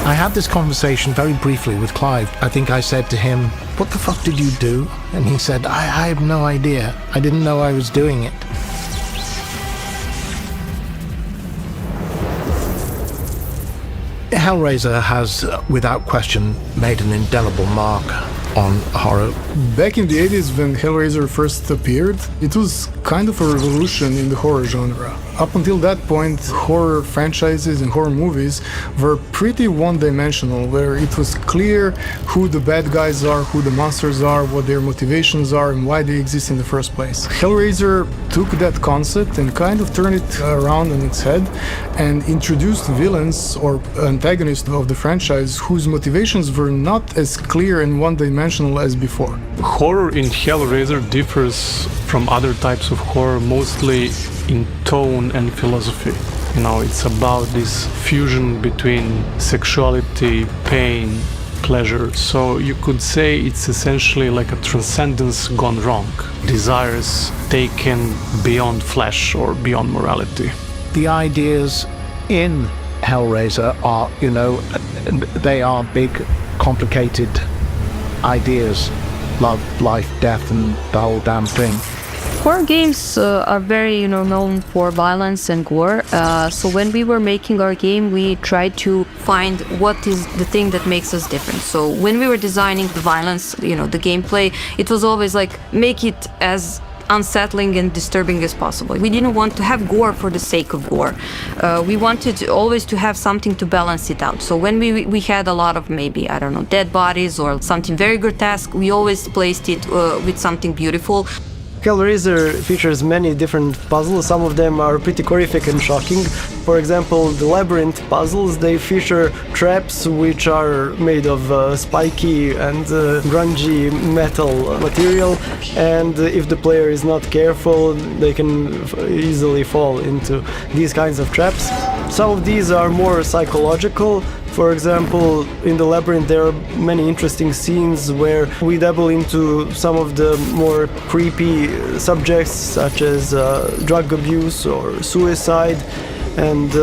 I had this conversation very briefly with Clive. I think I said to him, "What the fuck did you do?" And he said, I have no idea. I didn't know I was doing it. Hellraiser has, without question, made an indelible mark on horror. Back in the 80s, when Hellraiser first appeared, it was kind of a revolution in the horror genre. Up until that point, horror franchises and horror movies were pretty one-dimensional, where it was clear who the bad guys are, who the monsters are, what their motivations are, and why they exist in the first place. Hellraiser took that concept and kind of turned it around on its head and introduced villains or antagonists of the franchise whose motivations were not as clear and one-dimensional as before. Horror in Hellraiser differs from other types of horror mostly in tone and philosophy. You know, it's about this fusion between sexuality, pain, pleasure. So you could say it's essentially like a transcendence gone wrong. Desires taken beyond flesh or beyond morality. The ideas in Hellraiser are, they are big, complicated ideas. Love, life, death, and the whole damn thing. Horror games are very, known for violence and gore. So when we were making our game, we tried to find what is the thing that makes us different. So when we were designing the violence, the gameplay, it was always like, make it as unsettling and disturbing as possible. We didn't want to have gore for the sake of gore. We wanted always to have something to balance it out. So when we had a lot of maybe, dead bodies or something very grotesque, we always placed it with something beautiful. Hellraiser features many different puzzles. Some of them are pretty horrific and shocking. For example, the labyrinth puzzles, they feature traps which are made of spiky and grungy metal material, and if the player is not careful, they can easily fall into these kinds of traps. Some of these are more psychological. For example, in the labyrinth there are many interesting scenes where we dabble into some of the more creepy subjects such as drug abuse or suicide. And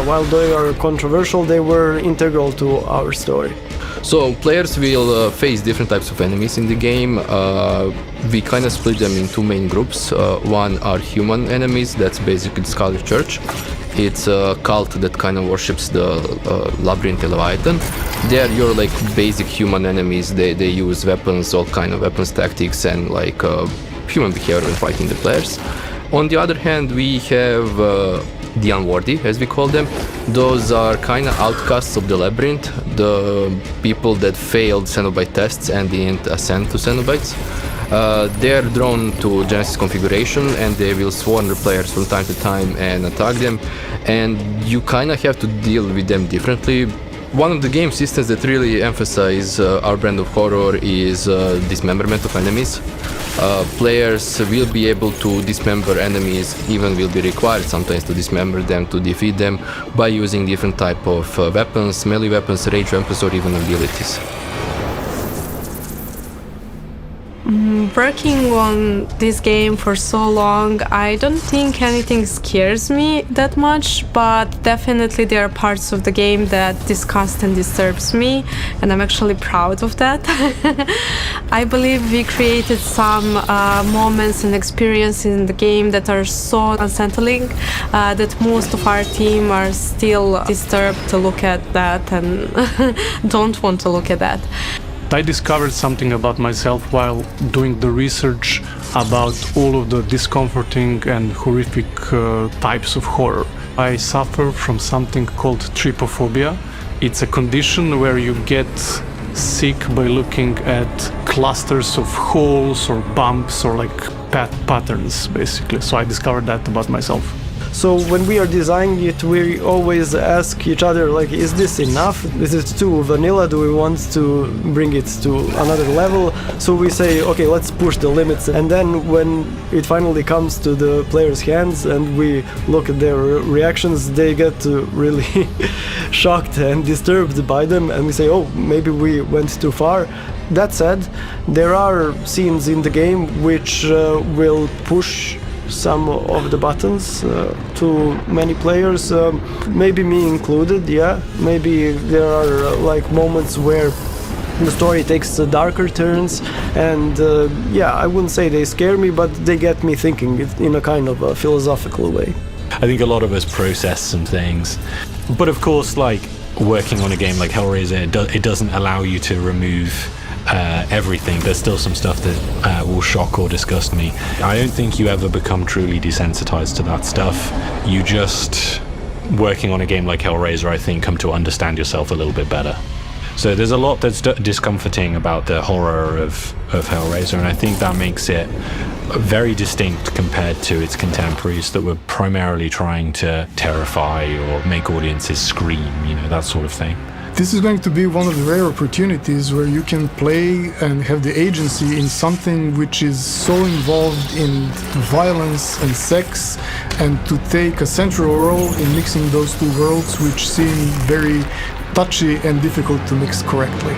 while they are controversial, they were integral to our story. So players will face different types of enemies in the game. We kind of split them in two main groups. One are human enemies, that's basically the Scarlet Church. It's a cult that kind of worships the Labyrinth Leviathan. They are your basic human enemies. They use weapons, all kind of weapons, tactics, and human behavior when fighting the players. On the other hand, we have the unworthy, as we call them. Those are kind of outcasts of the labyrinth, the people that failed Cenobite tests and didn't ascend to Cenobites. They are drawn to Genesis configuration and they will swarm the players from time to time and attack them, and you kind of have to deal with them differently. One of the game systems that really emphasize our brand of horror is dismemberment of enemies. Players will be able to dismember enemies, even will be required sometimes to dismember them, to defeat them by using different type of weapons, melee weapons, rage weapons, or even abilities. Working on this game for so long, I don't think anything scares me that much, but definitely there are parts of the game that disgust and disturbs me, and I'm actually proud of that. I believe we created some moments and experiences in the game that are so unsettling that most of our team are still disturbed to look at that and don't want to look at that. I discovered something about myself while doing the research about all of the discomforting and horrific types of horror. I suffer from something called trypophobia. It's a condition where you get sick by looking at clusters of holes or bumps or patterns, basically. So I discovered that about myself. So when we are designing it, we always ask each other, is this enough? Is it too vanilla? Do we want to bring it to another level? So we say, okay, let's push the limits. And then when it finally comes to the players' hands and we look at their reactions, they get really shocked and disturbed by them. And we say, oh, maybe we went too far. That said, there are scenes in the game which will push some of the buttons to many players, maybe me included. Yeah, maybe there are like moments where the story takes darker turns, and yeah, I wouldn't say they scare me, but they get me thinking in a kind of a philosophical way. I think a lot of us process some things, but of course, like working on a game like Hellraiser, it doesn't allow you to remove everything. There's still some stuff that will shock or disgust me. I don't think you ever become truly desensitized to that stuff. You just, working on a game like Hellraiser, I think, come to understand yourself a little bit better. So there's a lot that's discomforting about the horror of Hellraiser, and I think that makes it very distinct compared to its contemporaries that were primarily trying to terrify or make audiences scream, you know, that sort of thing. This is going to be one of the rare opportunities where you can play and have the agency in something which is so involved in violence and sex, and to take a central role in mixing those two worlds, which seem very touchy and difficult to mix correctly.